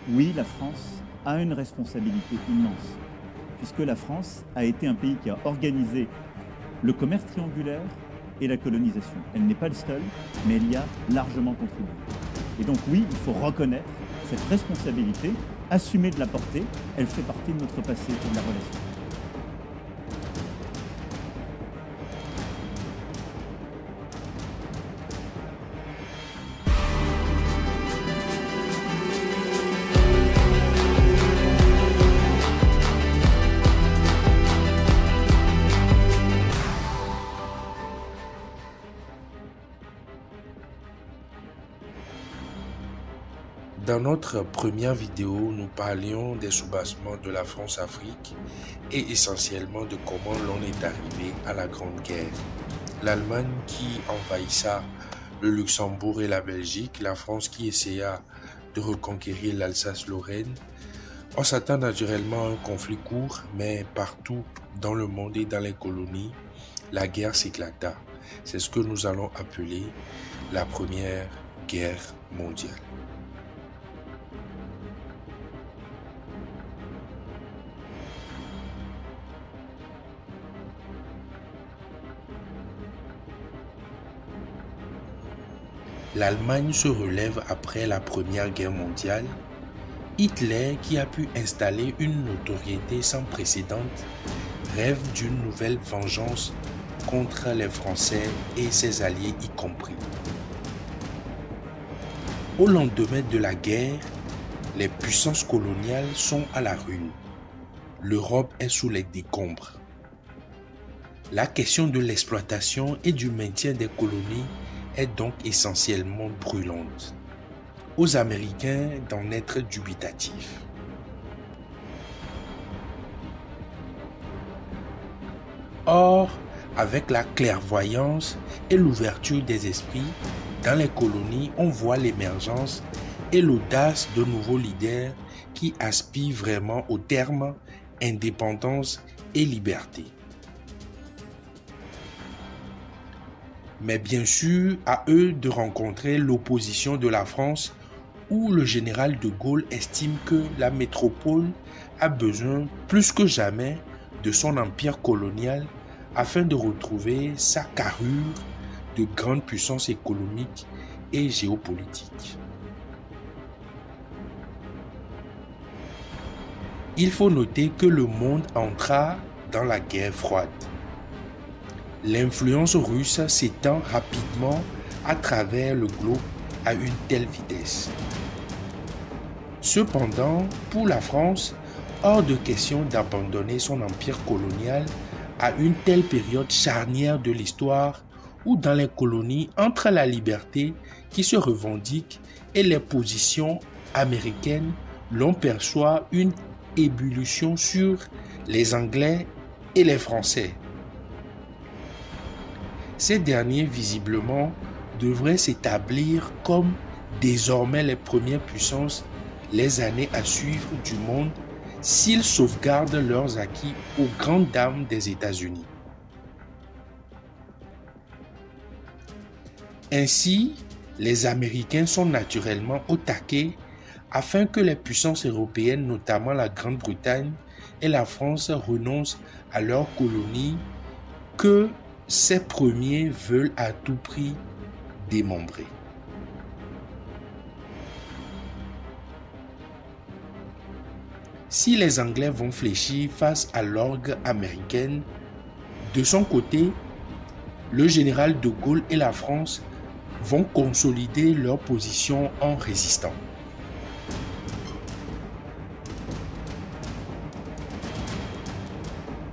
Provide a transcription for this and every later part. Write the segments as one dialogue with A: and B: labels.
A: Oui, la France a une responsabilité immense, puisque la France a été un pays qui a organisé le commerce triangulaire et la colonisation. Elle n'est pas le seul, mais elle y a largement contribué. Et donc oui, il faut reconnaître cette responsabilité, assumer de la porter, elle fait partie de notre passé et de la relation.
B: Dans notre première vidéo, nous parlions des soubassements de la France-Afrique et essentiellement de comment l'on est arrivé à la Grande Guerre. L'Allemagne qui envahissa le Luxembourg et la Belgique, la France qui essaya de reconquérir l'Alsace-Lorraine. On s'attend naturellement à un conflit court, mais partout dans le monde et dans les colonies, la guerre s'éclata. C'est ce que nous allons appeler la Première Guerre mondiale. L'Allemagne se relève après la Première Guerre mondiale. Hitler, qui a pu installer une notoriété sans précédent, rêve d'une nouvelle vengeance contre les Français et ses alliés y compris. Au lendemain de la guerre, les puissances coloniales sont à la ruine. L'Europe est sous les décombres. La question de l'exploitation et du maintien des colonies est donc essentiellement brûlante. Aux Américains d'en être dubitatifs. Or, avec la clairvoyance et l'ouverture des esprits, dans les colonies, on voit l'émergence et l'audace de nouveaux leaders qui aspirent vraiment au terme indépendance et liberté. Mais bien sûr, à eux de rencontrer l'opposition de la France où le général de Gaulle estime que la métropole a besoin plus que jamais de son empire colonial afin de retrouver sa carrure de grande puissance économique et géopolitique. Il faut noter que le monde entra dans la guerre froide. L'influence russe s'étend rapidement à travers le globe à une telle vitesse. Cependant, pour la France, hors de question d'abandonner son empire colonial à une telle période charnière de l'histoire où dans les colonies, entre la liberté qui se revendique et les positions américaines, l'on perçoit une ébullition sur les Anglais et les Français. Ces derniers, visiblement, devraient s'établir comme désormais les premières puissances les années à suivre du monde s'ils sauvegardent leurs acquis aux grandes dames des États-Unis. Ainsi, les Américains sont naturellement au taquet afin que les puissances européennes, notamment la Grande-Bretagne et la France, renoncent à leurs colonies que ces premiers veulent à tout prix démembrer. Si les Anglais vont fléchir face à l'orgue américaine, de son côté, le général de Gaulle et la France vont consolider leur position en résistant.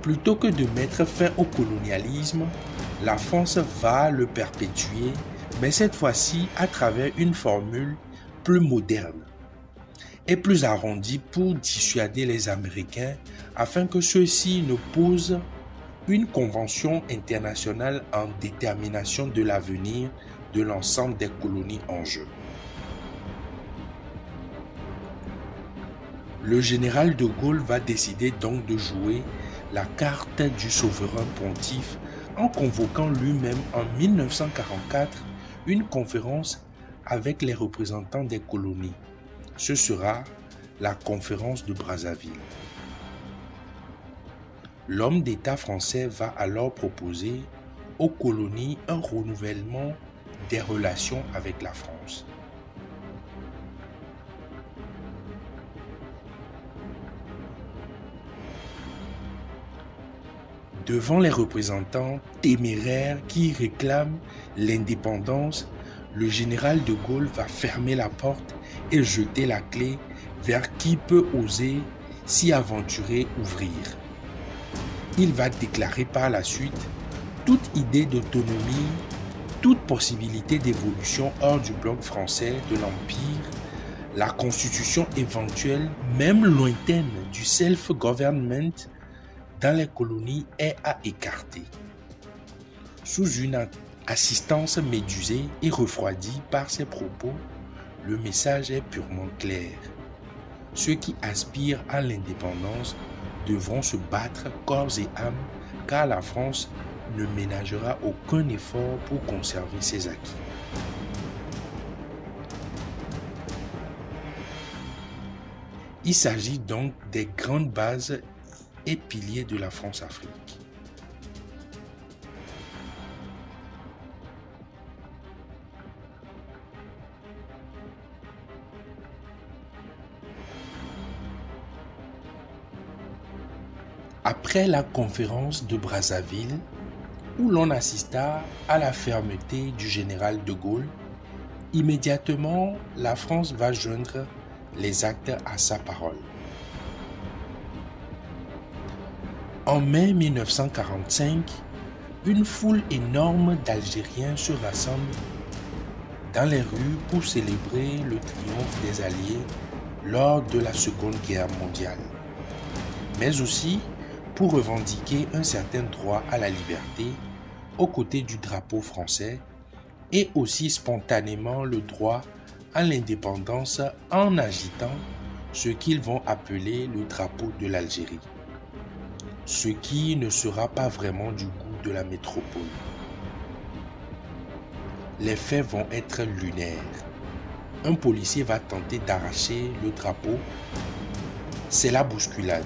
B: Plutôt que de mettre fin au colonialisme, la France va le perpétuer, mais cette fois-ci à travers une formule plus moderne et plus arrondie pour dissuader les Américains afin que ceux-ci ne posent une convention internationale en détermination de l'avenir de l'ensemble des colonies en jeu. Le général de Gaulle va décider donc de jouer la carte du souverain pontife en convoquant lui-même en 1944 une conférence avec les représentants des colonies. Ce sera la conférence de Brazzaville. L'homme d'État français va alors proposer aux colonies un renouvellement des relations avec la France. Devant les représentants téméraires qui réclament l'indépendance, le général de Gaulle va fermer la porte et jeter la clé vers qui peut oser s'y aventurer ouvrir. Il va déclarer par la suite toute idée d'autonomie, toute possibilité d'évolution hors du bloc français de l'Empire, la constitution éventuelle, même lointaine, du self-government dans les colonies est à écarter. Sous une assistance médusée et refroidie par ses propos, le message est purement clair. Ceux qui aspirent à l'indépendance devront se battre corps et âme, car la France ne ménagera aucun effort pour conserver ses acquis. Il s'agit donc des grandes bases et piliers de la France-Afrique. Après la conférence de Brazzaville, où l'on assista à la fermeté du général de Gaulle, immédiatement la France va joindre les actes à sa parole. En mai 1945, une foule énorme d'Algériens se rassemble dans les rues pour célébrer le triomphe des Alliés lors de la Seconde Guerre mondiale, mais aussi pour revendiquer un certain droit à la liberté aux côtés du drapeau français et aussi spontanément le droit à l'indépendance en agitant ce qu'ils vont appeler le drapeau de l'Algérie, ce qui ne sera pas vraiment du goût de la métropole. Les faits vont être lunaires. Un policier va tenter d'arracher le drapeau. C'est la bousculade.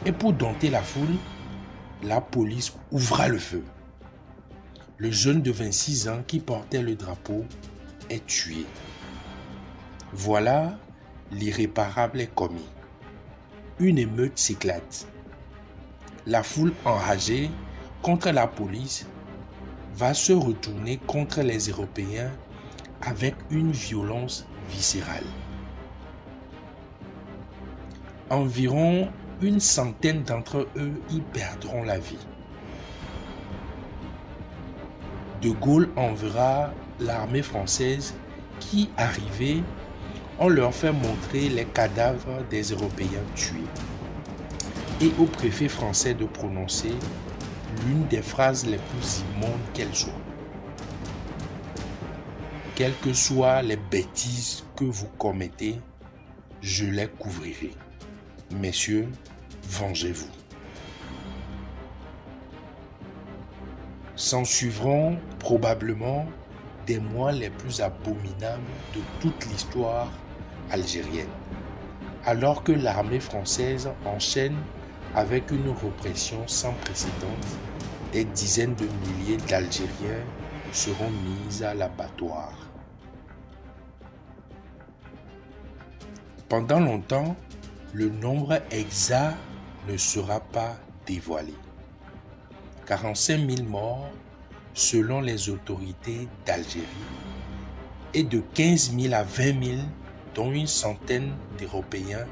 B: Et pour dompter la foule, la police ouvra le feu. Le jeune de 26 ans qui portait le drapeau est tué. Voilà, l'irréparable est commis. Une émeute s'éclate. La foule enragée contre la police va se retourner contre les Européens avec une violence viscérale. Environ une centaine d'entre eux y perdront la vie. De Gaulle enverra l'armée française qui, arrivée, on leur fait montrer les cadavres des Européens tués et au préfet français de prononcer l'une des phrases les plus immondes qu'elle soit. Quelles que soient les bêtises que vous commettez, je les couvrirai. Messieurs, vengez-vous. S'en suivront probablement des mois les plus abominables de toute l'histoire algérienne, alors que l'armée française enchaîne avec une répression sans précédent. Des dizaines de milliers d'Algériens seront mis à l'abattoir. Pendant longtemps, le nombre exact ne sera pas dévoilé. 45 000 morts selon les autorités d'Algérie et de 15 000 à 20 000, dont une centaine d'Européens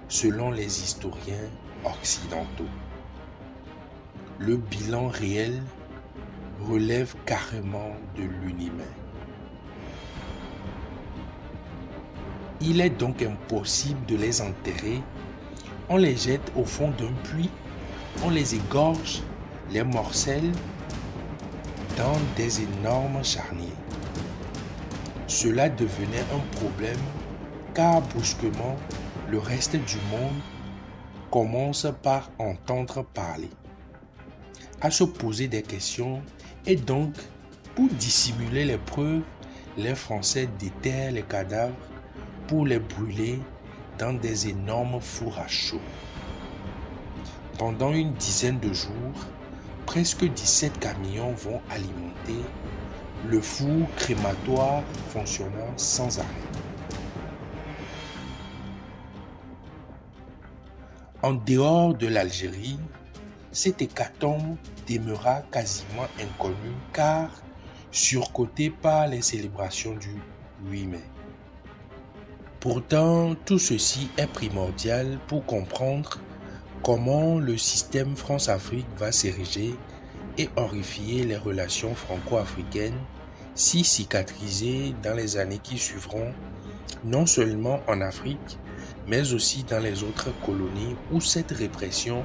B: selon les historiens occidentaux. Le bilan réel relève carrément de l'inhumain. Il est donc impossible de les enterrer. On les jette au fond d'un puits, on les égorge, les morcelle dans des énormes charniers. Cela devenait un problème car brusquement, le reste du monde commence par entendre parler, à se poser des questions et donc, pour dissimuler les preuves, les Français déterrent les cadavres pour les brûler dans des énormes fours à chaud. Pendant une dizaine de jours, presque 17 camions vont alimenter le four crématoire fonctionnant sans arrêt. En dehors de l'Algérie, cette hécatombe demeura quasiment inconnue car surcotée par les célébrations du 8 mai. Pourtant, tout ceci est primordial pour comprendre comment le système France-Afrique va s'ériger et horrifier les relations franco-africaines si cicatrisées dans les années qui suivront, non seulement en Afrique, mais aussi dans les autres colonies où cette répression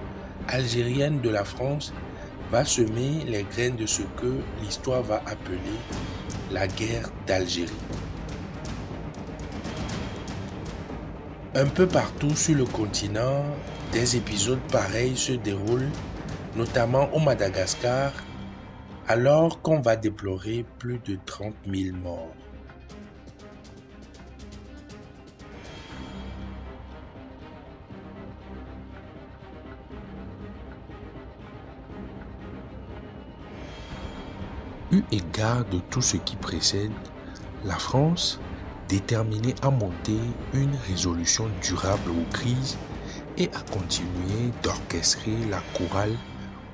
B: algérienne de la France va semer les graines de ce que l'histoire va appeler la guerre d'Algérie. Un peu partout sur le continent, des épisodes pareils se déroulent, notamment au Madagascar, alors qu'on va déplorer plus de 30 000 morts. Eu égard de tout ce qui précède, la France, déterminée à monter une résolution durable aux crises et à continuer d'orchestrer la chorale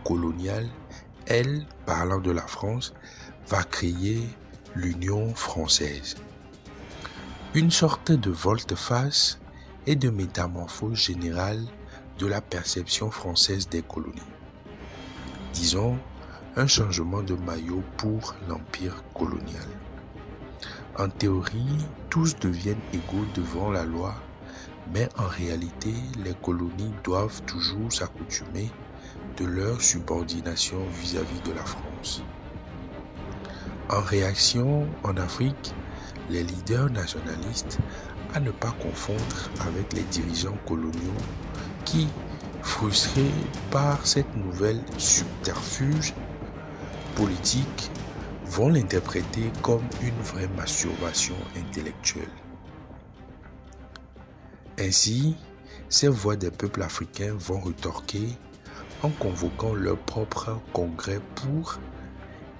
B: coloniale, elle, parlant de la France, va créer l'Union française. Une sorte de volte-face et de métamorphose générale de la perception française des colonies. Disons, un changement de maillot pour l'empire colonial. En théorie, tous deviennent égaux devant la loi, mais en réalité, les colonies doivent toujours s'accoutumer de leur subordination vis-à-vis de la France. En réaction, en Afrique, les leaders nationalistes, à ne pas confondre avec les dirigeants coloniaux qui, frustrés par cette nouvelle subterfuge politique, vont l'interpréter comme une vraie masturbation intellectuelle. Ainsi, ces voix des peuples africains vont retorquer en convoquant leur propre congrès pour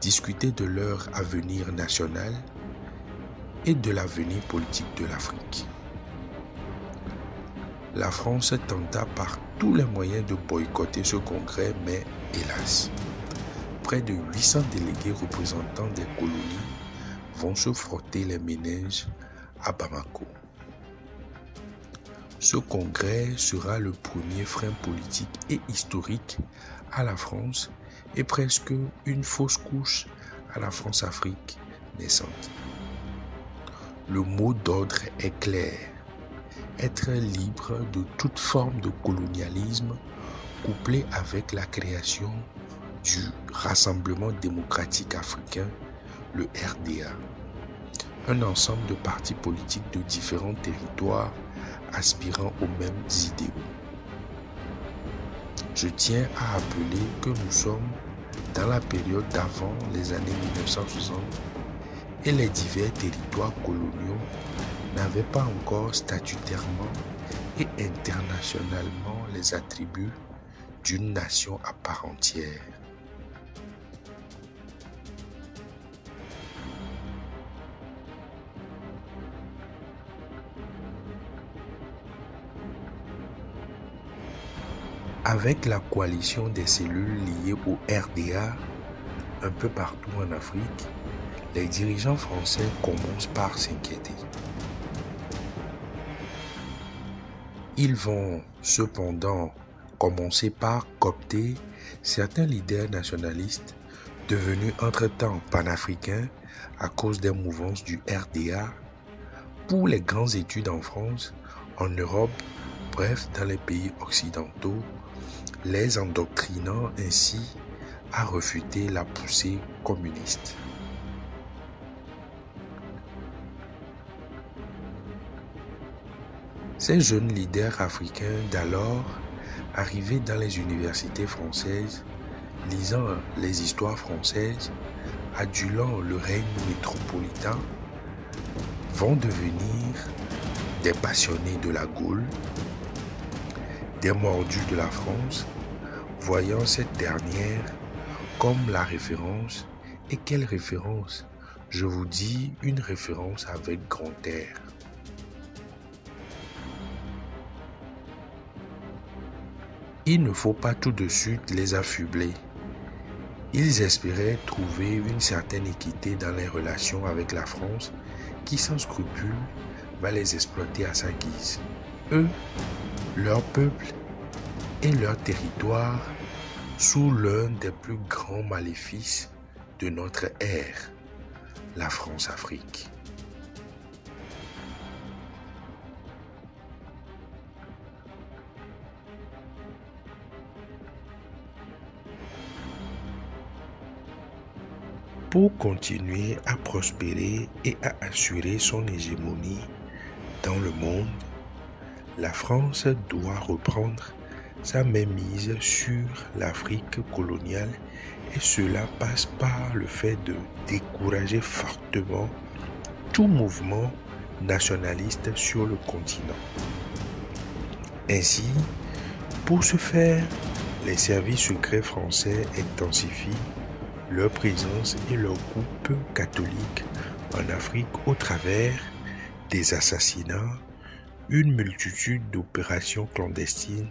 B: discuter de leur avenir national et de l'avenir politique de l'Afrique. La France tenta par tous les moyens de boycotter ce congrès, mais hélas, près de 800 délégués représentants des colonies vont se frotter les méninges à Bamako. Ce congrès sera le premier frein politique et historique à la France et presque une fausse couche à la France-Afrique naissante. Le mot d'ordre est clair: être libre de toute forme de colonialisme couplé avec la création du Rassemblement démocratique africain, le RDA, un ensemble de partis politiques de différents territoires aspirant aux mêmes idéaux. Je tiens à rappeler que nous sommes dans la période d'avant les années 1960 et les divers territoires coloniaux n'avaient pas encore statutairement et internationalement les attributs d'une nation à part entière. Avec la coalition des cellules liées au RDA, un peu partout en Afrique, les dirigeants français commencent par s'inquiéter. Ils vont cependant commencer par coopter certains leaders nationalistes devenus entre-temps panafricains à cause des mouvances du RDA pour les grandes études en France, en Europe, bref dans les pays occidentaux, les endoctrinant ainsi à refuter la poussée communiste. Ces jeunes leaders africains d'alors, arrivés dans les universités françaises, lisant les histoires françaises, adulant le règne métropolitain, vont devenir des passionnés de la Gaule, des mordus de la France, voyant cette dernière comme la référence. Et quelle référence? Je vous dis une référence avec grand R. Il ne faut pas tout de suite les affubler. Ils espéraient trouver une certaine équité dans les relations avec la France qui, sans scrupule, va les exploiter à sa guise. Eux, leur peuple et leur territoire sous l'un des plus grands maléfices de notre ère, la France-Afrique. Pour continuer à prospérer et à assurer son hégémonie dans le monde, la France doit reprendre sa mainmise sur l'Afrique coloniale et cela passe par le fait de décourager fortement tout mouvement nationaliste sur le continent. Ainsi, pour ce faire, les services secrets français intensifient leur présence et leur coupe catholique en Afrique au travers des assassinats, une multitude d'opérations clandestines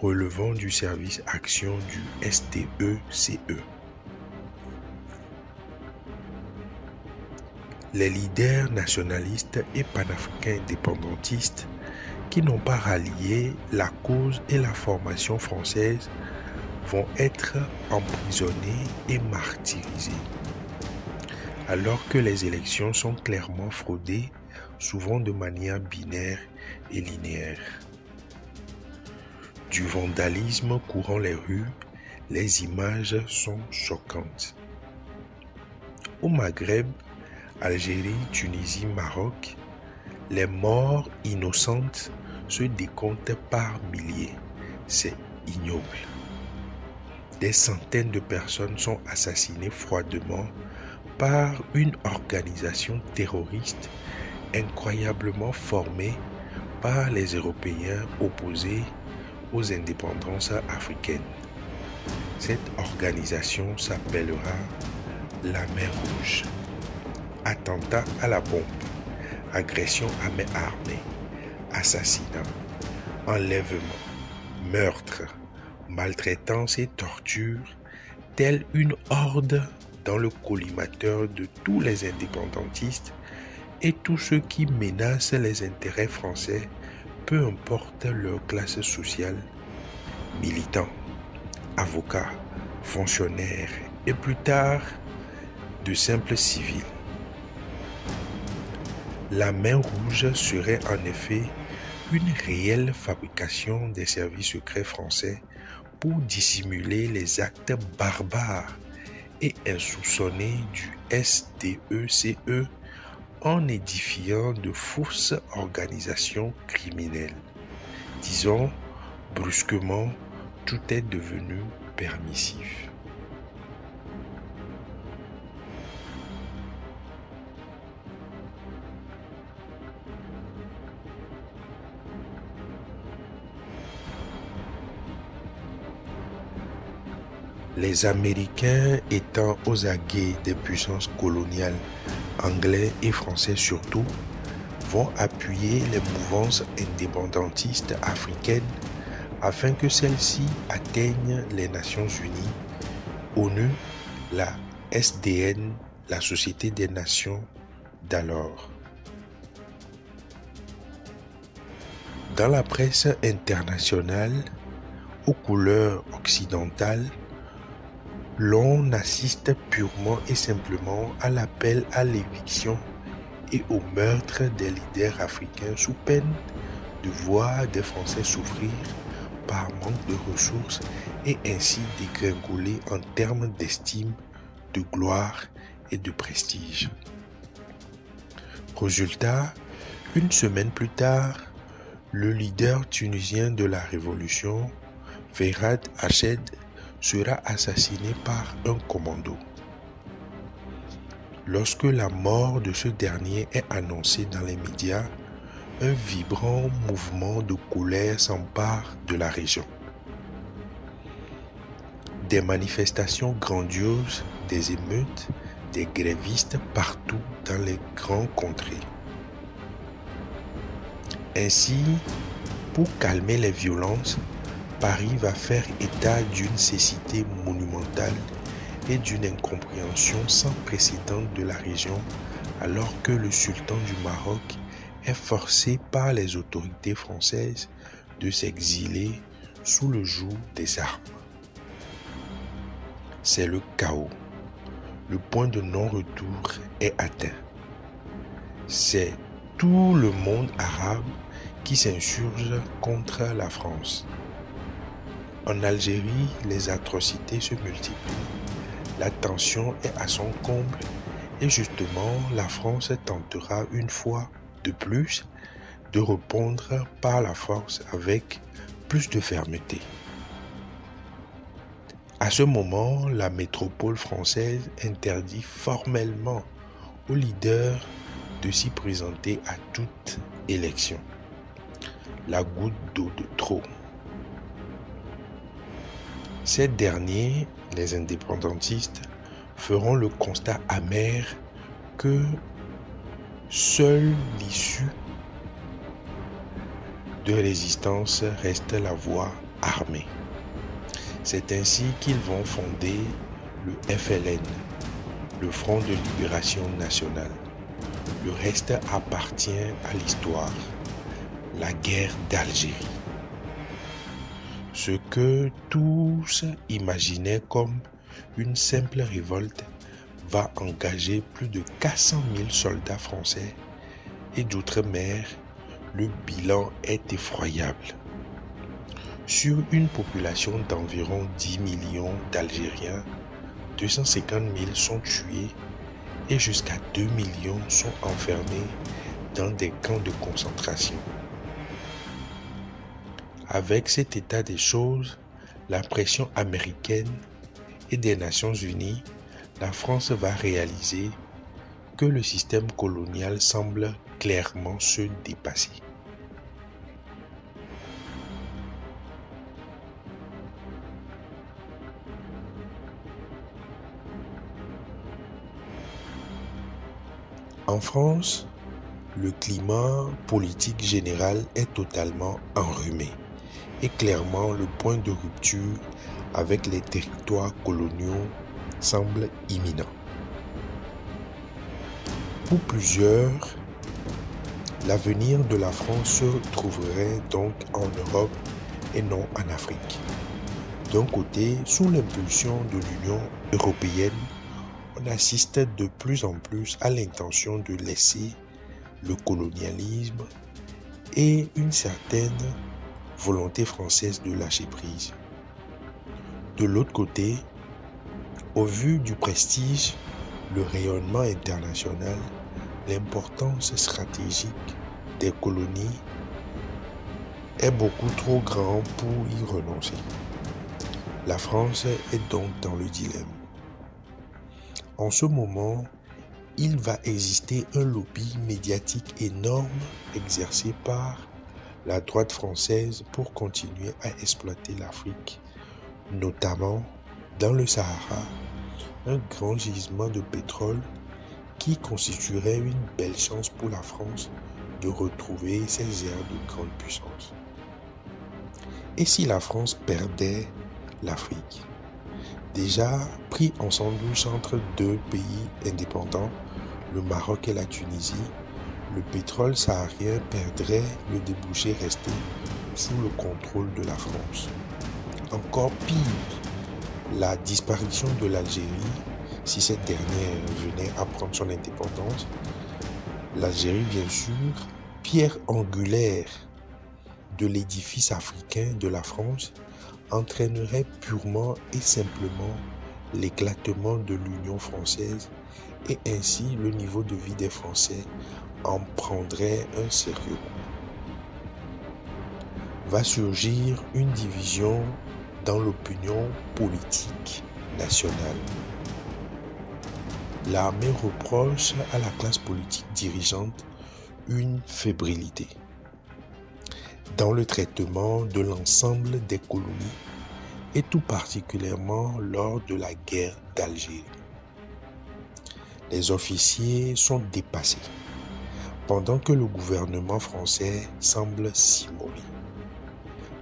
B: relevant du service action du STECE. Les leaders nationalistes et panafricains indépendantistes qui n'ont pas rallié la cause et la formation française vont être emprisonnés et martyrisés. Alors que les élections sont clairement fraudées, souvent de manière binaire et linéaire. Du vandalisme courant les rues, les images sont choquantes. Au Maghreb, Algérie, Tunisie, Maroc, les morts innocentes se décomptent par milliers. C'est ignoble. Des centaines de personnes sont assassinées froidement par une organisation terroriste incroyablement formée par les Européens opposés aux indépendances africaines. Cette organisation s'appellera la Mer Rouge. Attentat à la bombe, agression à main armée, assassinat, enlèvement, meurtre, maltraitance et torture, telle une horde dans le collimateur de tous les indépendantistes et tous ceux qui menacent les intérêts français, peu importe leur classe sociale, militants, avocats, fonctionnaires et plus tard de simples civils. La Main Rouge serait en effet une réelle fabrication des services secrets français pour dissimuler les actes barbares et insoupçonnés du STECE en édifiant de fausses organisations criminelles. Disons, brusquement, tout est devenu permissif. Les Américains étant aux aguets des puissances coloniales, anglais et français surtout, vont appuyer les mouvances indépendantistes africaines afin que celles-ci atteignent les Nations Unies, ONU, la SDN, la Société des Nations d'alors. Dans la presse internationale, aux couleurs occidentales, l'on assiste purement et simplement à l'appel à l'éviction et au meurtre des leaders africains sous peine de voir des Français souffrir par manque de ressources et ainsi dégringoler en termes d'estime, de gloire et de prestige. Résultat, une semaine plus tard, le leader tunisien de la révolution, Ferhat Hached, sera assassiné par un commando. Lorsque la mort de ce dernier est annoncée dans les médias, un vibrant mouvement de colère s'empare de la région. Des manifestations grandioses, des émeutes, des grévistes partout dans les grands contrées. Ainsi, pour calmer les violences, Paris va faire état d'une cécité monumentale et d'une incompréhension sans précédent de la région, alors que le sultan du Maroc est forcé par les autorités françaises de s'exiler sous le joug des armes. C'est le chaos. Le point de non-retour est atteint. C'est tout le monde arabe qui s'insurge contre la France. En Algérie, les atrocités se multiplient. La tension est à son comble et justement, la France tentera une fois de plus de répondre par la force avec plus de fermeté. À ce moment, la métropole française interdit formellement aux leaders de s'y présenter à toute élection. La goutte d'eau de trop. Ces derniers, les indépendantistes, feront le constat amer que seule l'issue de résistance reste la voie armée. C'est ainsi qu'ils vont fonder le FLN, le Front de Libération Nationale. Le reste appartient à l'histoire, la guerre d'Algérie. Ce que tous imaginaient comme une simple révolte va engager plus de 400 000 soldats français et d'outre-mer. Le bilan est effroyable. Sur une population d'environ 10 millions d'Algériens, 250 000 sont tués et jusqu'à 2 millions sont enfermés dans des camps de concentration. Avec cet état des choses, la pression américaine et des Nations Unies, la France va réaliser que le système colonial semble clairement se dépasser. En France, le climat politique général est totalement enrhumé et clairement le point de rupture avec les territoires coloniaux semble imminent. Pour plusieurs, l'avenir de la France se trouverait donc en Europe et non en Afrique. D'un côté, sous l'impulsion de l'Union européenne, on assiste de plus en plus à l'intention de laisser le colonialisme et une certaine volonté française de lâcher prise. De l'autre côté, au vu du prestige, le rayonnement international, l'importance stratégique des colonies est beaucoup trop grand pour y renoncer. La France est donc dans le dilemme. En ce moment, il va exister un lobby médiatique énorme exercé par la droite française pour continuer à exploiter l'Afrique, notamment dans le Sahara, un grand gisement de pétrole qui constituerait une belle chance pour la France de retrouver ses aires de grande puissance. Et si la France perdait l'Afrique? Déjà pris en sandwich entre deux pays indépendants, le Maroc et la Tunisie, le pétrole saharien perdrait le débouché resté sous le contrôle de la France. Encore pire, la disparition de l'Algérie, si cette dernière venait à prendre son indépendance, l'Algérie bien sûr, pierre angulaire de l'édifice africain de la France, entraînerait purement et simplement l'éclatement de l'Union française et ainsi le niveau de vie des Français en prendrait un sérieux coup. Va surgir une division dans l'opinion politique nationale. L'armée reproche à la classe politique dirigeante une fébrilité. dans le traitement de l'ensemble des colonies et tout particulièrement lors de la guerre d'Algérie. Les officiers sont dépassés pendant que le gouvernement français semble s'immoler.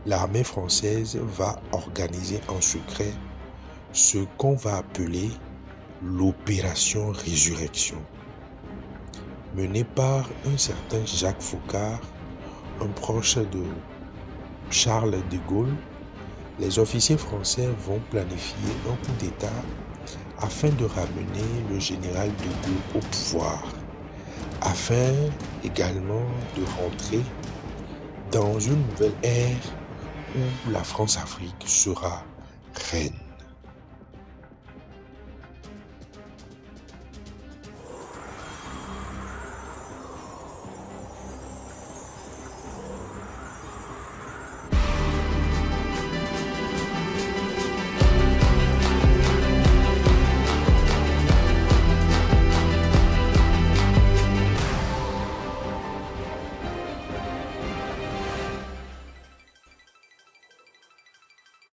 B: L'armée française va organiser en secret ce qu'on va appeler l'opération Résurrection. Menée par un certain Jacques Foccart, un proche de Charles de Gaulle, les officiers français vont planifier un coup d'État afin de ramener le général de Gaulle au pouvoir, afin également de rentrer dans une nouvelle ère où la France-Afrique sera reine.